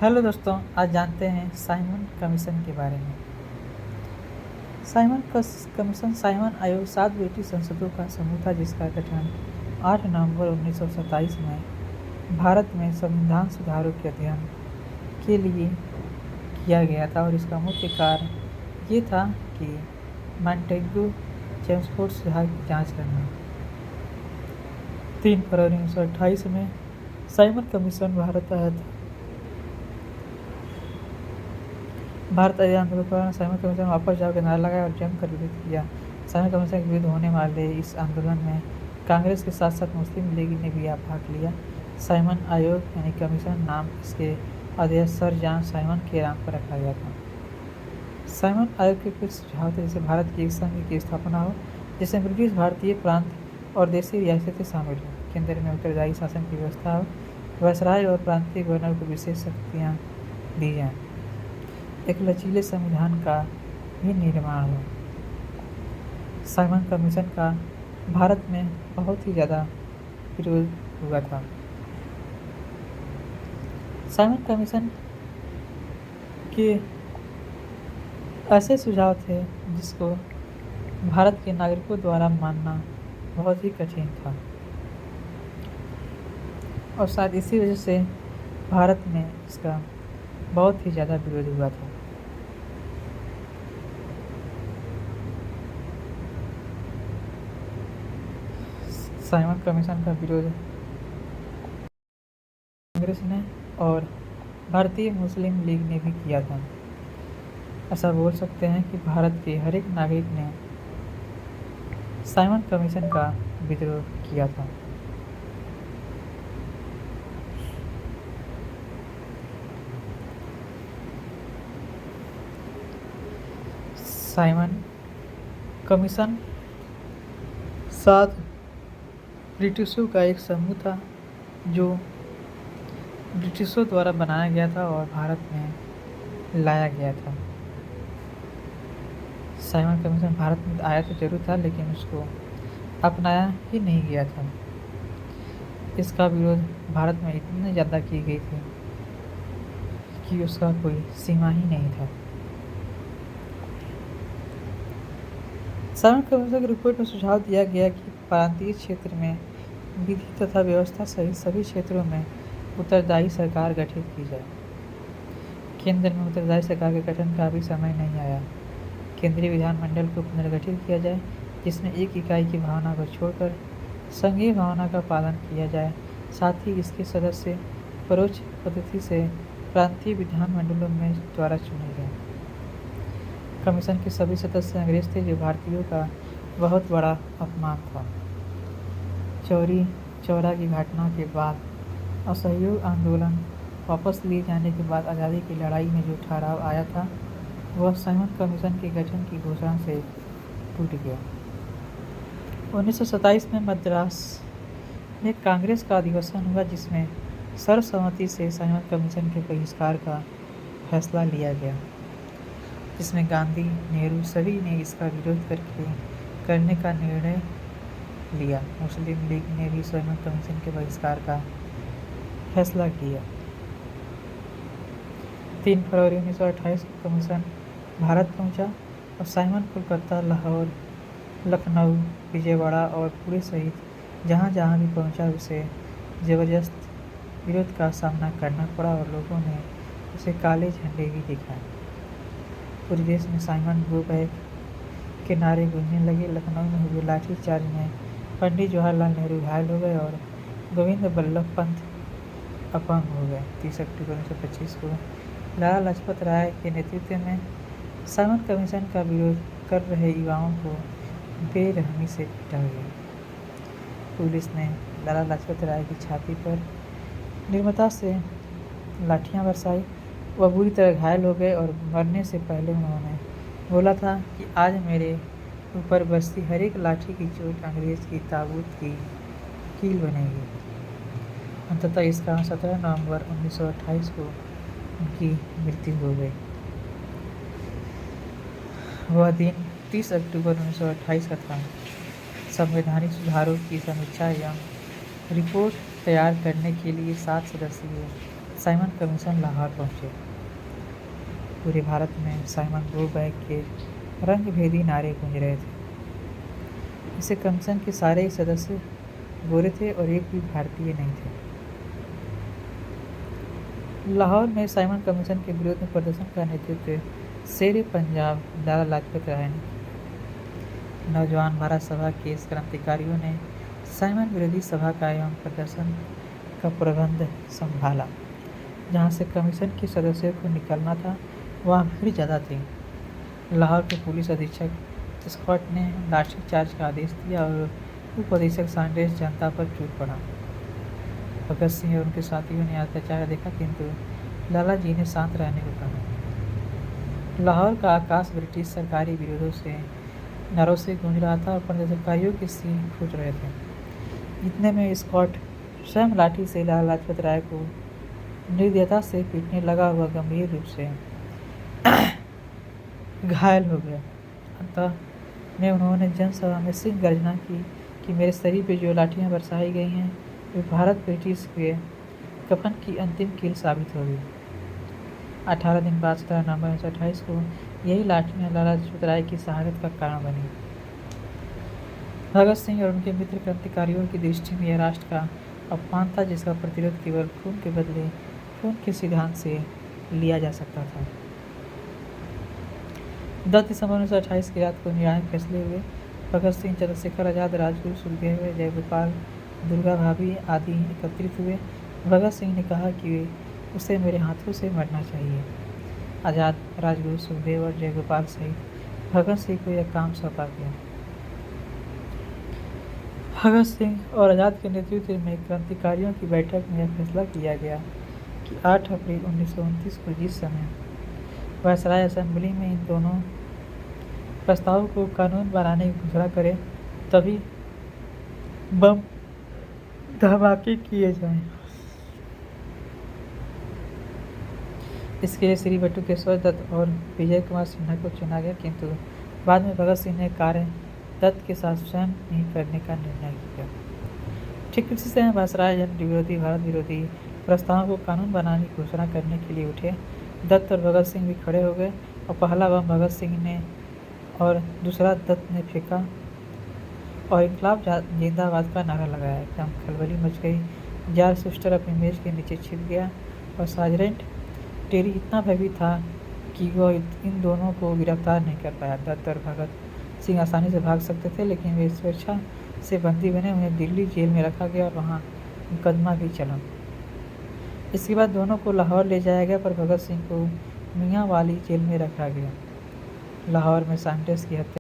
Hello दोस्तों, आज जानते हैं साइमन कमीशन के बारे में। साइमन कमीशन साइमन आयोग 7 ब्रिटिश संसदों का समूह था जिसका गठन 8 नवंबर 1927 में भारत में संविधान सुधारों के अध्ययन के लिए किया गया था और इसका मुख्य कार्य ये था कि मॉन्टेग्यू चेम्सफोर्ड सुधार की जांच करना। 3 फरवरी 1928 में साइमन कमीशन भारत आया था। भारत आजादी आंदोलन के दौरान साइमन कमीशन वापस जाओ के नारा लगाया और जमकर विरोध किया। साइमन कमीशन के विरुद्ध होने वाले इस आंदोलन में कांग्रेस के साथ साथ मुस्लिम लीग ने भी भाग लिया। साइमन आयोग यानी कमीशन नाम इसके अध्यक्ष सर जॉन साइमन के नाम पर रखा गया था। साइमन आयोग के कुछ सुझाव थे, जैसे भारत की एक संघ की स्थापना हो जिसमें ब्रिटिश भारतीय प्रांत और देशी रियासतें शामिल हो। केंद्र में उत्तरदायी शासन की व्यवस्था हो। वायसराय और प्रांतीय गवर्नर को विशेष शक्तियाँ दी जाएँ। एक लचीले संविधान का भी निर्माण हो। साइमन कमीशन का भारत में बहुत ही ज़्यादा विरोध हुआ था। साइमन कमीशन के ऐसे सुझाव थे जिसको भारत के नागरिकों द्वारा मानना बहुत ही कठिन था और शायद इसी वजह से भारत में इसका बहुत ही ज़्यादा विरोध हुआ था। साइमन कमीशन का विरोध कांग्रेस ने और भारतीय मुस्लिम लीग ने भी किया था। ऐसा बोल सकते हैं कि भारत के हर एक नागरिक ने साइमन कमीशन का विद्रोह किया था। साइमन कमीशन 7 ब्रिटिशों का एक समूह था जो ब्रिटिशों द्वारा बनाया गया था और भारत में लाया गया था। साइमन कमीशन भारत में आया तो जरूर था, लेकिन उसको अपनाया ही नहीं गया था। इसका विरोध भारत में इतने ज़्यादा की गई थी कि उसका कोई सीमा ही नहीं था। साइमन कमीशन की रिपोर्ट में सुझाव दिया गया कि प्रांतीय क्षेत्र में विधि तथा व्यवस्था सहित सभी क्षेत्रों में उत्तरदायी सरकार गठित की जाए। केंद्र में उत्तरदायी सरकार के गठन का भी समय नहीं आया। केंद्रीय विधानमंडल को पुनर्गठित किया जाए जिसमें एक इकाई की भावना को छोड़कर संघीय भावना का पालन किया जाए। साथ ही इसके सदस्य परोक्ष पद्धति से प्रांतीय विधानमंडलों में द्वारा चुने गए। कमीशन के सभी सदस्य अंग्रेज थे, जो भारतीयों का बहुत बड़ा अपमान था। चौरी चौरा की घटना के बाद असहयोग आंदोलन वापस लिए जाने के बाद आज़ादी की लड़ाई में जो ठहराव आया था वह साइमन कमीशन के गठन की घोषणा से टूट गया। 1927 में मद्रास में कांग्रेस का अधिवेशन हुआ जिसमें सर्वसम्मति से साइमन कमीशन के बहिष्कार का फैसला लिया गया, जिसमें गांधी, नेहरू सभी ने इसका विरोध करने का निर्णय लिया। मुस्लिम लीग ने भी साइमन कमीशन के बहिष्कार का फैसला किया। 3 फरवरी 1928 को कमीशन भारत पहुंचा और साइमन कोलकाता, लाहौर, लखनऊ, विजयवाड़ा और पुणे सहित जहां जहां भी पहुंचा उसे ज़बरदस्त विरोध का सामना करना पड़ा और लोगों ने उसे काले झंडे भी दिखाए। पूरे देश में साइमन गो बैक के नारे गूंजने लगे। लखनऊ में हुए लाठीचार्ज में पंडित जवाहरलाल नेहरू घायल हो गए और गोविंद बल्लभ पंत अपंग हो गए। 30 अक्टूबर 1925 को लाला लाजपत राय के नेतृत्व में साइमन कमीशन का विरोध कर रहे युवाओं को बेरहमी से पीटा गया। पुलिस ने लाला लाजपत राय की छाती पर निर्ममता से लाठियां बरसाई। वह बुरी तरह घायल हो गए और मरने से पहले उन्होंने बोला था कि आज मेरे ऊपर बसती हर एक लाठी की चोट अंग्रेज की ताबूत की कील बनेगी। अंततः इस कारण 17 नवंबर 1928 को उनकी मृत्यु हो गई। वह दिन 30 अक्टूबर 1928 का था। संवैधानिक सुधारों की समीक्षा एवं रिपोर्ट तैयार करने के लिए 7 सदस्यीय साइमन कमीशन लाहौर पहुंचे। पूरे भारत में साइमन ब्लू बैग के रंग-भेदी नारे गूंज रहे थे। इस कमीशन के सारे ही सदस्य गोरे थे और एक भी भारतीय नहीं थे। लाहौर में साइमन कमीशन के विरोध में प्रदर्शन का नेतृत्व शेर पंजाब लाला लाजपत राय ने किया। नौजवान भारत सभा के इस क्रांतिकारियों ने साइमन विरोधी सभा का एवं प्रदर्शन का प्रबंध संभाला। जहां से कमीशन के सदस्यों को निकलना था वहां भीड़ ज़्यादा थी। लाहौर के पुलिस अधीक्षक स्कॉट ने लाठीचार्ज का आदेश दिया और उप अधीक्षक सैंडर्स जनता पर टूट पड़ा। भगत सिंह और उनके साथियों ने अत्याचार देखा, किंतु लाला जी ने शांत रहने को कहा। लाहौर का आकाश ब्रिटिश सरकारी विरोधों से नारों से गूंज रहा था और प्रदर्शनकारियों के सींग फूट रहे थे। इतने में स्कॉट स्वयं लाठी से लाला लाजपत राय को निर्दयता से पीटने लगा हुआ गंभीर रूप से घायल हो गया। अंतः में उन्होंने जनसभा में सिंह गर्जना की कि मेरे शरीर पर जो लाठियां बरसाई गई हैं वे भारत ब्रिटिश के कफन की अंतिम कील साबित होगी। 18 दिन बाद 17 नवंबर 1928 को यही लाठियां लाला लाजपत राय की शहादत का कारण बनी। भगत सिंह और उनके मित्र क्रांतिकारियों की दृष्टि में यह राष्ट्र का अपमान था, जिसका प्रतिरोध केवल खून के बदले खून के सिद्धांत से लिया जा सकता था। 10 दिसंबर 1928 की रात को निर्णायक फैसले हुए। भगत सिंह, चंद्रशेखर आजाद, राजगुरु सुखदेव, जयगोपाल, दुर्गा भाभी आदि एकत्रित हुए। भगत सिंह ने कहा कि उसे मेरे हाथों से मरना चाहिए। आजाद, राजगुरु सुखदेव और जयगोपाल सहित भगत सिंह को यह काम सौंपा गया। भगत सिंह और आजाद के नेतृत्व में क्रांतिकारियों की बैठक में यह फैसला किया गया कि 8 अप्रैल 1929 को जिस समय वायसराय असेंबली में इन दोनों प्रस्तावों को कानून बनाने की घोषणा करे, तभी बम धमाके किए जाएं। इसके लिए श्री बटुकेश्वर दत्त और विजय कुमार सिन्हा को चुना गया, किंतु बाद में भगत सिंह ने कार्य दत्त के साथ स्वयं नहीं करने का निर्णय किया। ठीक इसी समय वायसराय जन विरोधी, भारत विरोधी प्रस्तावों को कानून बनाने की घोषणा करने के लिए उठे। दत्त और भगत सिंह भी खड़े हो गए और पहला बम भगत सिंह ने और दूसरा दत्त ने फेंका और इनकलाब जिंदाबाद का नारा लगाया। एकदम खलबली मच गई। जॉर्ज शूस्टर अपनी मेज के नीचे छिप गया और सार्जेंट टेरी इतना भयभीत था कि वह इन दोनों को गिरफ्तार नहीं कर पाया। दत्त और भगत सिंह आसानी से भाग सकते थे, लेकिन वे स्वेच्छा से बंदी बने। उन्हें दिल्ली जेल में रखा गया और वहाँ मुकदमा भी चला। इसके बाद दोनों को लाहौर ले जाया गया, पर भगत सिंह को मियांवाली जेल में रखा गया। लाहौर में सैंडर्स की हत्या